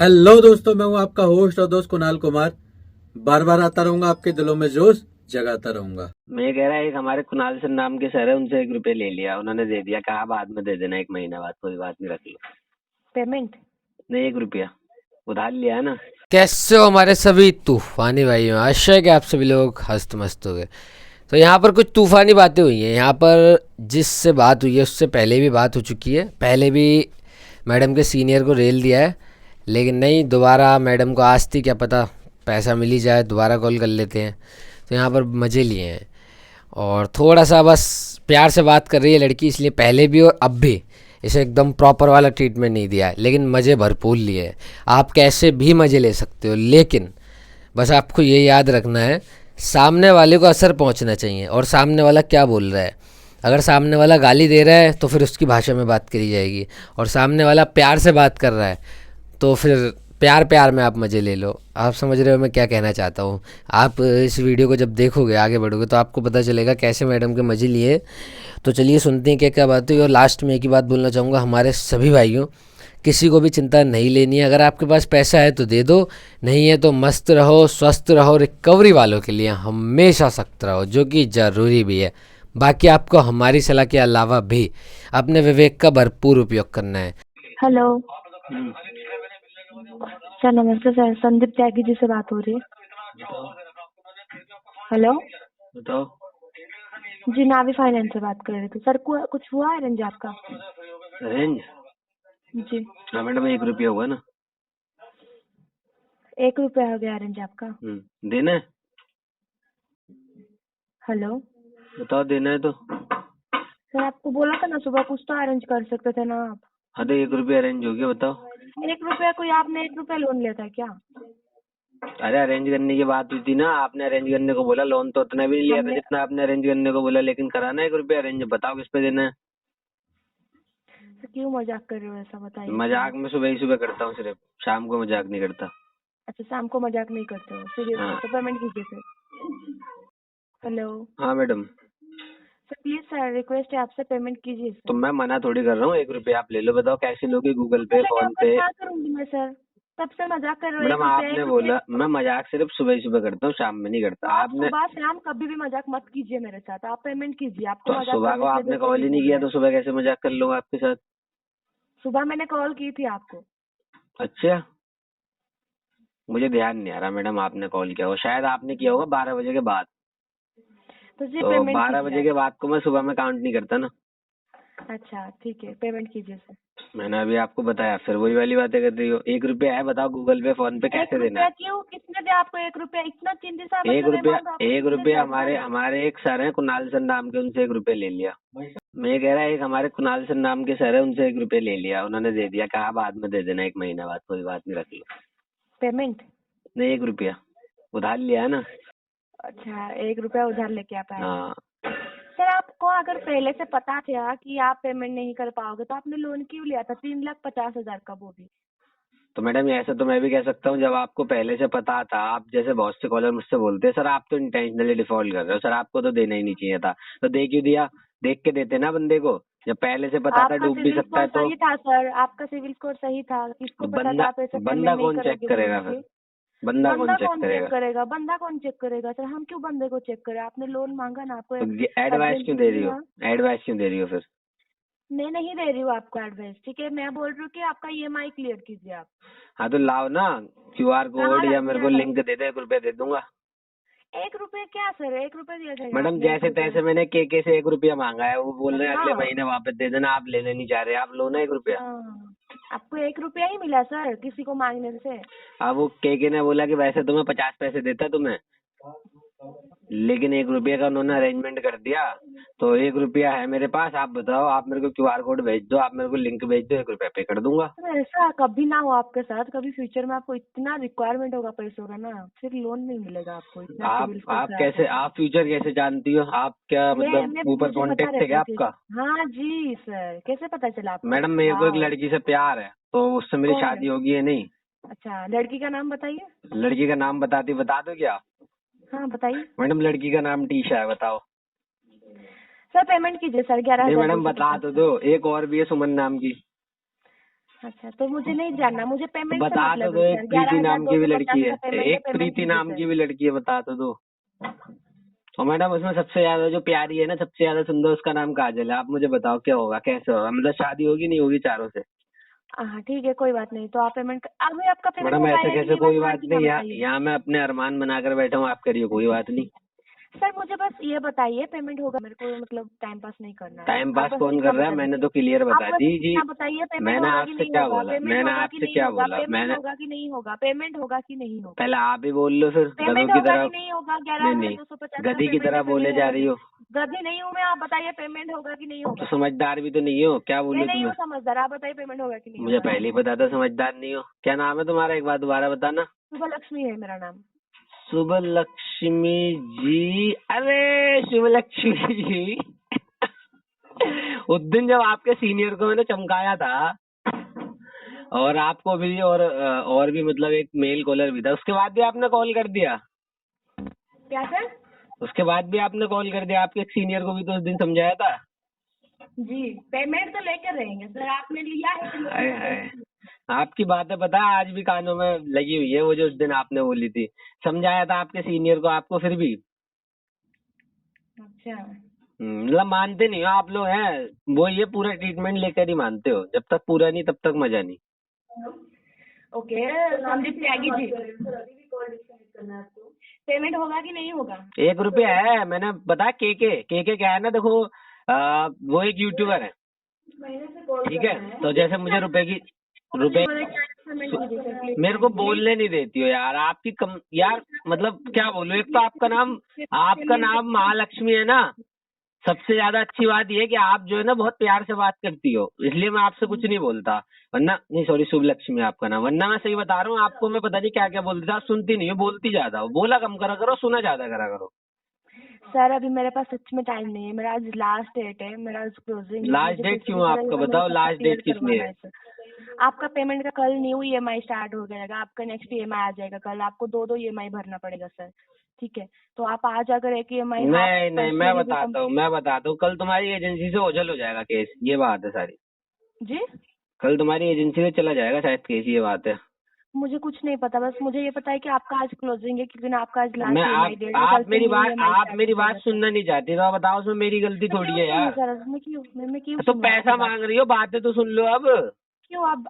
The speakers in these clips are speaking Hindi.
हेलो दोस्तों, मैं हूं आपका होस्ट और दोस्त कुणाल कुमार। बार बार आता रहूंगा, आपके दिलों में जोश जगाता रहूंगा। मैं कह रहा है एक हमारे कुणाल सर नाम के सर है, उनसे 1 रुपये ले लिया, उन्होंने दे दिया, कहा बाद में दे देना 1 महीना बाद, कोई बात नहीं, रख लो। पेमेंट नहीं, 1 रुपया उधार लिया है ना। कैसे हो हमारे सभी तूफानी भाइयों। आशा है कि आप सभी लोग हस्त मस्त हो गए। तो यहाँ पर कुछ तूफानी बातें हुई हैं। यहाँ पर जिससे बात हुई है उससे पहले भी बात हो चुकी है। पहले भी मैडम के सीनियर को रेल दिया है, लेकिन नहीं, दोबारा मैडम को आज थी, क्या पता पैसा मिल ही जाए, दोबारा कॉल कर लेते हैं। तो यहाँ पर मज़े लिए हैं और थोड़ा सा बस प्यार से बात कर रही है लड़की, इसलिए पहले भी और अब भी इसे एकदम प्रॉपर वाला ट्रीटमेंट नहीं दिया है, लेकिन मज़े भरपूर लिए हैं। आप कैसे भी मज़े ले सकते हो, लेकिन बस आपको ये याद रखना है, सामने वाले को असर पहुंचना चाहिए और सामने वाला क्या बोल रहा है। अगर सामने वाला गाली दे रहा है तो फिर उसकी भाषा में बात करी जाएगी, और सामने वाला प्यार से बात कर रहा है तो फिर प्यार प्यार में आप मज़े ले लो। आप समझ रहे हो मैं क्या कहना चाहता हूँ। आप इस वीडियो को जब देखोगे, आगे बढ़ोगे, तो आपको पता चलेगा कैसे मैडम के मज़े लिए। तो चलिए सुनते हैं क्या क्या बात हुई। और लास्ट में एक ही बात बोलना चाहूँगा हमारे सभी भाइयों, किसी को भी चिंता नहीं लेनी है। अगर आपके पास पैसा है तो दे दो, नहीं है तो मस्त रहो, स्वस्थ रहो। रिकवरी वालों के लिए हमेशा सख्त रहो, जो कि ज़रूरी भी है। बाकी आपको हमारी सलाह के अलावा भी अपने विवेक का भरपूर उपयोग करना है। हेलो सर, नमस्ते सर, संदीप त्यागी जी से बात हो रही है। हेलो बताओ। जी, नावी फाइनेंस से बात कर रहे थे सर। कुछ हुआ है रेंज आपका? रेंज? जी, हाँ मैडम, 1 रुपया हुआ ना। 1 रुपया हो गया रेंज आपका। देना है? हेलो बताओ, देना है तो। सर, आपको बोला था ना सुबह, कुछ तो अरेंज कर सकते थे ना आप। हाँ तो 1 रुपया अरेंज हो गया, बताओ। 1 रुपया कोई आपने 1 रुपया लोन लिया था क्या? अरे अरेंज करने की बात हुई थी ना, आपने अरेंज करने को बोला। लोन तो उतना भी नहीं लिया था जितना आपने अरेंज करने को बोला, लेकिन कराना 1 रुपया अरेंज। बताओ किस पे देना है। तो क्यों मजाक कर रहे हो, ऐसा बताइए। मजाक में सुबह ही सुबह करता हूँ, सिर्फ शाम को मजाक नहीं करता। अच्छा, शाम को मजाक नहीं करते हो, सीरियस हाँ। है तो पेमेंट कीजिए सर। हेलो हाँ madam. Sir, please sir, request है आपसे, पेमेंट कीजिए सर। तो मैं मना थोड़ी कर रहा हूँ, 1 रुपया आप ले लो। बताओ कैसे लोगे, गूगल पे, फोन पे? क्या करूंगी मैं सर, तब से मजाक कर रहे हो। मैडम आपने बोला, मैं मजाक सिर्फ सुबह ही सुबह करता हूँ, शाम में नहीं करता। आपने सुबह शाम कभी भी मजाक मत कीजिए मेरे साथ, आप पेमेंट कीजिए। आपको तो मजाक सुबह को करने से आपने तो कॉल ही नहीं किया, तो सुबह कैसे मजाक कर लूंगा आपके साथ? सुबह मैंने कॉल की थी आपको। अच्छा, मुझे ध्यान नहीं आ रहा मैडम आपने कॉल किया हो। शायद आपने किया होगा 12 बजे के बाद। तो जी, तो पेमेंट 12 बजे के बाद को मैं सुबह में काउंट नहीं करता ना। अच्छा ठीक है, पेमेंट कीजिए सर। मैंने अभी आपको बताया, फिर वही वाली बातें कर रही हो। 1 रुपया है, बताओ गूगल पे, फोन पे कैसे देना है? क्यों, किसने दिया आपको 1 रुपया? इतना चिंती सा 1 रुपया हमारे एक सर है कुणाल सर नाम के, उनसे 1 रुपया ले लिया। मैं कह रहा है एक हमारे कुणाल सर नाम के सर है, उनसे 1 रुपया ले लिया, उन्होंने दे दिया, कहा बाद में दे देना 1 महीना बाद, कोई बात नहीं, रख लो। पेमेंट? नहीं, 1 रुपया उधार लिया है ना। अच्छा, 1 रुपया उधार लेके आप आए। हाँ। सर, आपको अगर पहले से पता था कि आप पेमेंट नहीं कर पाओगे तो आपने लोन क्यों लिया था 3,50,000 का, वो भी? तो मैडम ऐसा तो मैं भी कह सकता हूँ, जब आपको पहले से पता था। आप जैसे बहुत से कॉलर मुझसे बोलते हैं, सर आप तो इंटेंशनली डिफॉल्ट कर रहे हो, सर आपको तो देना ही नहीं चाहिए था। तो दे क्यों दिया? देख के देते ना बंदे को, जब पहले से पता था डूब भी सकता है तो। सही था सर, आपका सिविल स्कोर सही था, किसको पता था आप ऐसे बंदा कौन चेक करेगा फिर? बंदा कौन चेक करेगा? बंदा कौन चेक करेगा सर? हम क्यों बंदे को चेक करें? आपने लोन मांगा ना, आपको तो एडवाइस क्यों दे रही हो? एडवाइस क्यों दे रही हो फिर? मैं नहीं दे रही हूँ आपको एडवाइस, ठीक है? मैं बोल रही हूँ कि आपका EMI क्लियर कीजिए आप। हाँ तो लाओ ना QR कोड, या मेरे को लिंक दे दे, 1 रुपया दे दूंगा। 1 रुपया क्या सर, 1 रुपया दिया जाएगा मैडम आपने? जैसे तैसे मैंने के से 1 रुपया मांगा है, वो बोल रहे हैं अगले महीने वापस दे देना। आप लेने नहीं चाह रहे, आप लो ना 1 रुपया। आपको 1 रुपया ही मिला सर किसी को मांगने से? अब वो के ने बोला कि वैसे तो मैं 50 पैसे देता तुम्हें, लेकिन 1 रुपये का उन्होंने अरेंजमेंट कर दिया। तो 1 रुपया है मेरे पास, आप बताओ, आप मेरे को QR कोड भेज दो, आप मेरे को लिंक भेज दो, 1 रुपया पे कर दूंगा। सर, ऐसा कभी ना हो आपके साथ, कभी फ्यूचर में आपको इतना रिक्वायरमेंट होगा पैसों का ना, फिर लोन नहीं मिलेगा आपको इतना। आप फ्यूचर कैसे जानती हो? आप क्या मतलब ऊपर कॉन्टेक्ट है क्या आपका? हाँ जी सर, कैसे पता चला आपको? मैडम मेरे को एक लड़की से प्यार है, तो उससे मेरी शादी होगी या नहीं? अच्छा, लड़की का नाम बताइए। लड़की का नाम बता दो क्या? हाँ बताइए। मैडम लड़की का नाम टीशा है, बताओ। सर पेमेंट कीजिए सर, 11,000। मैडम बता तो दो। एक और भी है सुमन नाम की। अच्छा, तो मुझे नहीं जानना, मुझे पेमेंट से बता तो मतलब दो, है एक सर। प्रीति नाम की भी 11,250 लड़की है, का पेमेंट है, एक पेमेंट प्रीति कीजिए नाम सर। की भी लड़की है, बता तो दो। और मैडम उसमें सबसे ज्यादा जो प्यारी है ना, सबसे ज्यादा सुंदर, उसका नाम काजल है। आप मुझे बताओ क्या होगा, कैसे होगा, मतलब शादी होगी नहीं होगी चारों से? हाँ ठीक है, कोई बात नहीं, तो आप पेमेंट अभी आपका पेमेंट मैडम हो ऐसे पाएगा कि कैसे, नहीं, कोई बस हाँ बात कि ना नहीं, बताइए। यहाँ मैं अपने अरमान बनाकर बैठा हूँ, आप करिए, कोई बात नहीं। सर मुझे बस ये बताइए पेमेंट होगा, मेरे को मतलब टाइम पास नहीं करना है। टाइम आप पास बस कौन इतना कर रहा है, बता मैंने दीजिए। तो क्लियर आप बता बस दी जी। इतना बताइए पेमेंट मैंने होगा कि आपसे नहीं क्या होगा, बोला, पेमेंट मैंने होगा कि आपसे नहीं क्या होगा, बोला, पेमेंट मैंने होगा कि नहीं होगा, पेमेंट होगा कि नहीं होगा, पहले आप ही बोल लो, फिर गधों पेमेंट की होगा तरह। कि नहीं होगा। नहीं नहीं, 11,250 का गधी की पेमेंट है, तरह बोले पेमेंट जा होगा रही कि हो। गधी नहीं हूँ मैं, आप बताइए पेमेंट होगा कि नहीं तो होगा। समझदार भी तो नहीं हो, क्या मैं बोलूं नहीं तुम्हें? हूँ समझदार, आप बताइए पेमेंट होगा कि नहीं मुझे होगा। पहले ही पता था समझदार नहीं हो। क्या नाम है तुम्हारा, एक बार दोबारा बताना। शुभ लक्ष्मी है मेरा नाम। शुभ लक्ष्मी जी, अरे शुभ लक्ष्मी जी। उस दिन जब आपके सीनियर को मैंने चमकाया था, और आपको भी, और भी मतलब एक मेल कॉलर भी था, उसके बाद भी आपने कॉल कर दिया। क्या सर? उसके बाद भी आपने कॉल कर दिया, आपके एक सीनियर को भी तो उस दिन समझाया था। जी, पेमेंट तो लेकर रहेंगे सर, आपने लिया है तो हाय लेकर हाय, रहेंगे। आपकी बातें पता है आज भी कानों में लगी हुई है, वो जो उस दिन आपने बोली थी। समझाया था आपके सीनियर को, आपको फिर भी अच्छा, मतलब मानते नहीं हो आप लोग हैं। वो ये पूरा ट्रीटमेंट लेकर ही मानते हो, जब तक पूरा नहीं तब तक मजा नहीं। ओके संदीप त्यागी जी, पेमेंट होगा कि नहीं होगा? 1 रुपया है, मैंने बताया। के क्या है ना, देखो वो एक यूट्यूबर है, ठीक है? तो जैसे मुझे रुपए मेरे को बोलने नहीं देती हो यार, आपकी यार मतलब क्या बोलूं। एक तो आपका नाम महालक्ष्मी है ना। सबसे ज्यादा अच्छी बात ये है कि आप जो है ना बहुत प्यार से बात करती हो, इसलिए मैं आपसे कुछ नहीं बोलता। वरना नहीं, सॉरी, शुभ लक्ष्मी आपका नाम। वरना मैं सही बता रहा हूँ आपको, मैं पता नहीं क्या क्या बोलती थी, आप सुनती नहीं हो, बोलती ज्यादा हो। बोला कम करा करो, सुना ज्यादा करा करो। सर अभी मेरे पास सच में टाइम नहीं है, मेरा आज लास्ट डेट है, मेरा आज क्लोजिंग है। लास्ट मुझे डेट किसी क्यों भी तरह आपका, से मेरे बताओ सबका लास्ट डेट क्लियर किस लिए करवाना है? है सर। आपका पेमेंट का कल न्यू EMI स्टार्ट हो जाएगा, आपका नेक्स्ट EMI आ जाएगा कल, आपको 2 EMI भरना पड़ेगा सर, ठीक है? तो आप आज अगर एक EMI नहीं नहीं, मैं बताता हूँ, कल तुम्हारी एजेंसी से ओझल हो जाएगा केस, ये बात है सारी। जी, कल तुम्हारी एजेंसी से चला जाएगा शायद केस, ये बात है। मुझे कुछ नहीं पता, बस मुझे ये पता है कि आपका आज क्लोजिंग है, क्योंकि आपका आज मैं लास्ट EMI डेट है, कल आप से मेरी न्यू बात EMI आप स्टार्ट मेरी हो बात जाएगा सर। सुनना नहीं चाहती तो आप बताओ, उसमें मेरी गलती मैं थोड़ी क्यों है सुनूं यार। सर, मैं क्यों तो सुनूं पैसा आपकी बात? मांग रही हो, बातें तो सुन लो अब। क्यों आप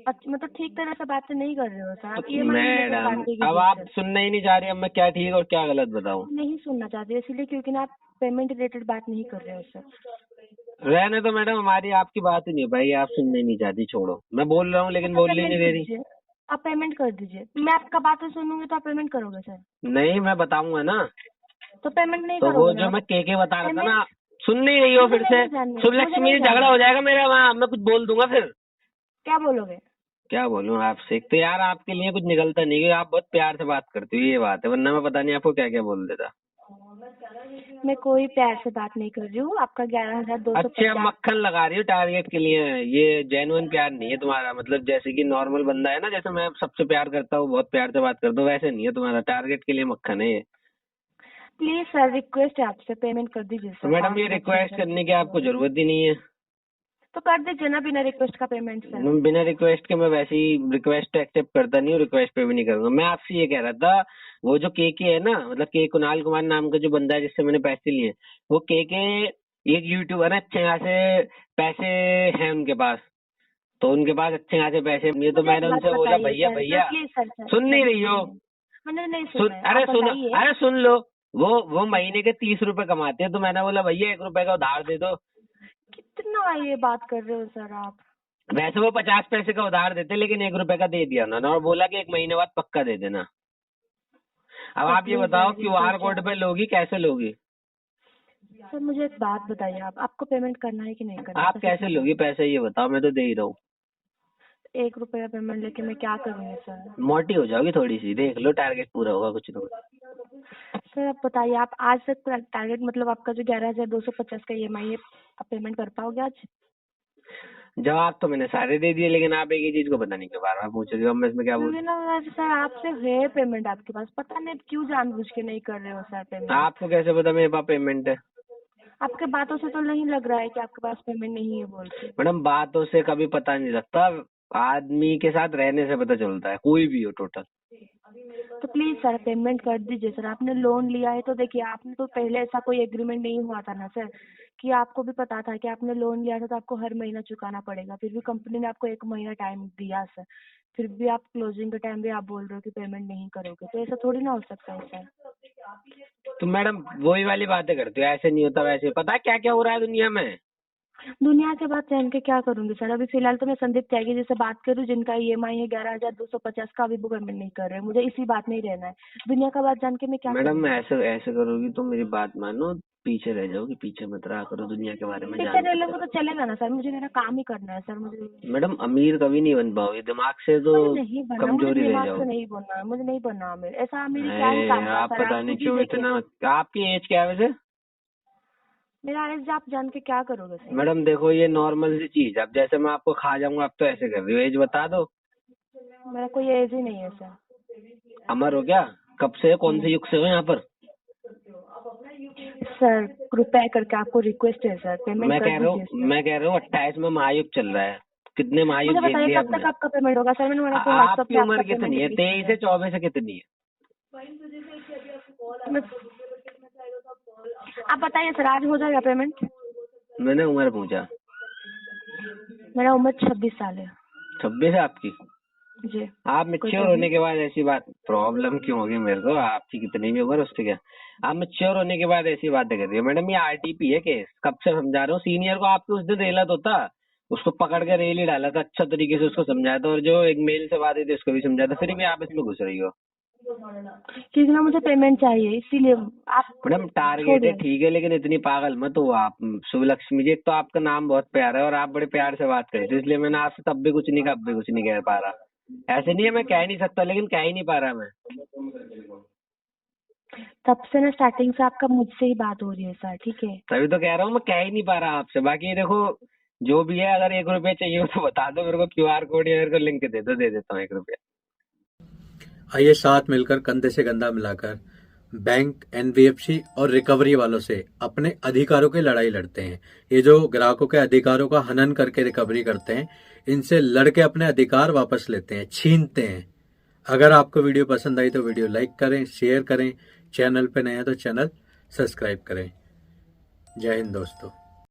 मतलब ठीक तरह से बातें नहीं कर रहे हो सर, आप EMI लेकर मैडम, बातें अब कीजिए आप सर। सुनना ही नहीं चाह रही, अब मैं क्या ठीक और क्या गलत बताऊं? नहीं सुनना चाहते इसीलिए क्योंकि ना आप पेमेंट रिलेटेड बात नहीं कर रहे हो सर। रहने तो मैडम, हमारी आपकी बात ही नहीं है भाई, आप सुनना ही नहीं चाहती, छोड़ो। मैं बोल रहा हूँ लेकिन तो बोलने ही पेमेंट नहीं कर दे रही। दीजिए, आप पेमेंट कर दीजिए, मैं आपका बातें सुनूंगी तो आप पेमेंट करोगे सर? नहीं, मैं बताऊंगा ना। तो पेमेंट नहीं तो वो करोगे ना जो आप? मैं के बता रहा था ना, पेमेंट सुन नहीं रही हो मुझे फिर से। नहीं जानना, शुभ मुझे लक्ष्मी नहीं से झगड़ा जानना। हो जाएगा मेरा वहाँ, मैं कुछ बोल दूंगा फिर। क्या बोलोगे? क्या बोलूं आपसे, एक तो यार आपके लिए कुछ निकलता नहीं है, आप बहुत प्यार से बात करती हो, ये बात है। वरना मैं पता नहीं आपको क्या क्या बोल देता। मैं कोई प्यार से बात नहीं कर रही हूँ, आपका अच्छे, अब 11,250। मक्खन लगा रही हो टारगेट के लिए, ये जेन्युइन प्यार नहीं है तुम्हारा। मतलब जैसे कि नॉर्मल बंदा है ना, जैसे मैं सबसे प्यार करता हूँ, बहुत प्यार से बात करता हूँ, वैसे नहीं है तुम्हारा। टारगेट के लिए मक्खन है ये। प्लीज सर रिक्वेस्ट है आपसे, पेमेंट कर दीजिए तो सर। मैडम, ये रिक्वेस्ट करने की आपको जरूरत ही नहीं है। तो कर दीजिए ना बिना रिक्वेस्ट का पेमेंट सर। बिना रिक्वेस्ट के मैं वैसे ही रिक्वेस्ट एक्सेप्ट करता नहीं हूँ, रिक्वेस्ट पे भी नहीं करूंगा। मैं आपसे ये कह रहा था, वो जो के है ना, मतलब के कुणाल कुमार नाम का जो बंदा है जिससे मैंने पैसे लिए, वो के एक यूट्यूबर है, अच्छे खासे पैसे हैं उनके पास। तो उनके पास अच्छे खासे पैसे ये, तो मुझे एक मैंने बात उनसे बोला, बताइए भैया सर, भैया प्लीज सर सुन नहीं रही हो? मैंने नहीं सुन, सुना है, आप बताइए। अरे सुन लो। वो महीने के 30 रुपए कमाते हैं, तो मैंने बोला भैया 1 रुपए का उधार दे दो। कितना ये बात कर रहे हो सर आप? वैसे वो 50 पैसे का उधार देते, लेकिन 1 रुपए का दे दिया उन्होंने, और बोला कि 1 महीने बाद पक्का दे देना। अब सर आप ये प्लीज बताओ, सर QR रिक्वेस्ट कोड पे लोगी, कैसे लोगी? सर मुझे एक बात बताइए, आपको पेमेंट करना है कि नहीं करना? आप बस कैसे इतना लोगी पैसे, ये बताओ, मैं तो दे ही रहा हूँ। 1 रुपया पेमेंट लेके मैं क्या करूँगी सर? मोटी हो जाओगी थोड़ी सी, देख लो, टारगेट पूरा होगा कुछ ना कुछ। सर आप बताइए, आप आज तक टारगेट मतलब आपका जो 11,250 का EMI है, आप पेमेंट कर पाओगे आज? जवाब तो मैंने सारे दे दिए, लेकिन आप एक ही चीज को पता नहीं क्यों बार बार पूछ रही हो। अब मैं इसमें क्या बोलूं? क्योंकि ना वैसे सर आपसे है पेमेंट आपके पास, पता नहीं क्यों जानबूझ के नहीं कर रहे हो सर पेमेंट। आपको कैसे पता मेरे पास पेमेंट है? आपके बातों से तो नहीं लग रहा है कि आपके पास पेमेंट नहीं है बोल के। मैडम, बातों से कभी पता नहीं लगता, आदमी के साथ रहने से पता चलता है, कोई भी हो टोटल। तो प्लीज सर पेमेंट कर दीजिए सर। आपने लोन लिया है तो देखिए, आपने तो पहले ऐसा कोई एग्रीमेंट नहीं हुआ था ना सर, कि आपको भी पता था कि आपने लोन लिया था तो आपको हर महीना चुकाना पड़ेगा। फिर भी कंपनी ने आपको 1 महीना टाइम दिया सर, फिर भी आप क्लोजिंग के टाइम भी आप बोल रहे हो कि पेमेंट नहीं करोगे, तो ऐसा थोड़ी ना हो सकता है सर। तो मैडम वही वाली बातें करते हो, ऐसे नहीं होता वैसे। पता है क्या क्या हो रहा है दुनिया में? दुनिया के बात जान के क्या करूंगी सर? अभी फिलहाल तो मैं संदीप त्यागी जी से बात करूँ, जिनका EMI है 11,250 का, अभी वो पेमेंट नहीं कर रहे। मुझे इसी बात में ही रहना है। दुनिया का बात जान के मैं क्या मैडम करूंगी? ऐसे ऐसे करोगी तो मेरी बात मानो, पीछे रह जाओगी, पीछे मत रहा करो दुनिया के बारे में पीछे जान रह के। लोगे तो चलेगा ना सर, मुझे मेरा काम ही करना है सर। मुझे मैडम अमीर कभी नहीं बन पाओगे, दिमाग से तो नहीं बनना, मुझे कमजोरी रह दिमाग से जाओगे। नहीं बनना, मुझे नहीं बनना अमीर। ऐसा अमीर क्या ही काम का आप सर? पता आप नहीं खुद ही क्यों देखिए। इतना। आपकी एज क्या है वैसे? मेरा एज आप जान के क्या करोगे सर? मैडम देखो ये नॉर्मल सी चीज, अब जैसे मैं आपको खा जाऊंगा, आप तो ऐसे कर रही हो। एज बता दो। मेरा कोई एज ही नहीं है सर। अमर हो क्या? कब से, कौन से युग से हो यहाँ पर? सर कृपया करके आपको रिक्वेस्ट है सर, पेमेंट मैं कर कह रहा दीजिए सर। हूँ 28 में महायुग चल रहा है। कितने महायुग मुझे झेल बताइए लिए कब आपने? तक आपका पेमेंट होगा सर? मैंने आपको व्हाट्सएप आपकी पे उम्र आपका कितनी है? पेमेंट 23 से 24 से कितनी है? आप बताइए सर, आज हो जाएगा पेमेंट? मैंने उम्र पूछा। मेरा उम्र 26 साल है 26 है आपकी? जी। आप कोई मेच्योर प्रॉब्लम? होने के बाद ऐसी बात, प्रॉब्लम क्यों होगी मेरे को? आपकी कितनी भी उम्र उससे क्या। आप मेच्योर होने के बाद ऐसी बातें कर रही हो। मैडम ये RTP है केस, कब से समझा रहा हूँ। सीनियर को आपके उस दिन रेला तो था, उसको पकड़ के रेल ही डाला था, अच्छा तरीके से उसको समझाया था, और जो एक मेल से बात हुई थी उसको भी समझाया था, फिर भी आप इसमें घुस रही हो। क्योंकि ना मुझे पेमेंट चाहिए, इसीलिए आप मैडम टारगेट है छोड़िए। ठीक है, लेकिन इतनी पागल मत हो आप। शुभलक्ष्मी जी, एक तो आपका नाम बहुत प्यारा है और आप बड़े प्यार से बात करी थी, इसलिए मैंने आपसे तब भी कुछ नहीं कहा, अब भी कुछ नहीं कह पा रहा। ऐसे नहीं है मैं कह नहीं सकता, लेकिन कह ही नहीं पा रहा मैं। तब से ना स्टार्टिंग से आपका मुझसे ही बात हो रही है सर, ठीक है? तभी तो कह रहा हूँ मैं कह ही नहीं पा रहा आपसे। बाकी देखो जो भी है, अगर 1 रुपये चाहिए हो तो बता दो मेरे को, QR कोड या मेरे को लिंक दे दो, दे देता हूँ 1 रुपया। आइए साथ मिलकर कंधे से कंधा मिलाकर बैंक, NBFC और रिकवरी वालों से अपने अधिकारों की लड़ाई लड़ते हैं। ये जो ग्राहकों के अधिकारों का हनन करके रिकवरी करते हैं, इनसे लड़के अपने अधिकार वापस लेते हैं, छीनते हैं। अगर आपको वीडियो पसंद आई तो वीडियो लाइक करें, शेयर करें, चैनल पे नए हैं तो चैनल सब्सक्राइब करें। जय हिंद दोस्तों।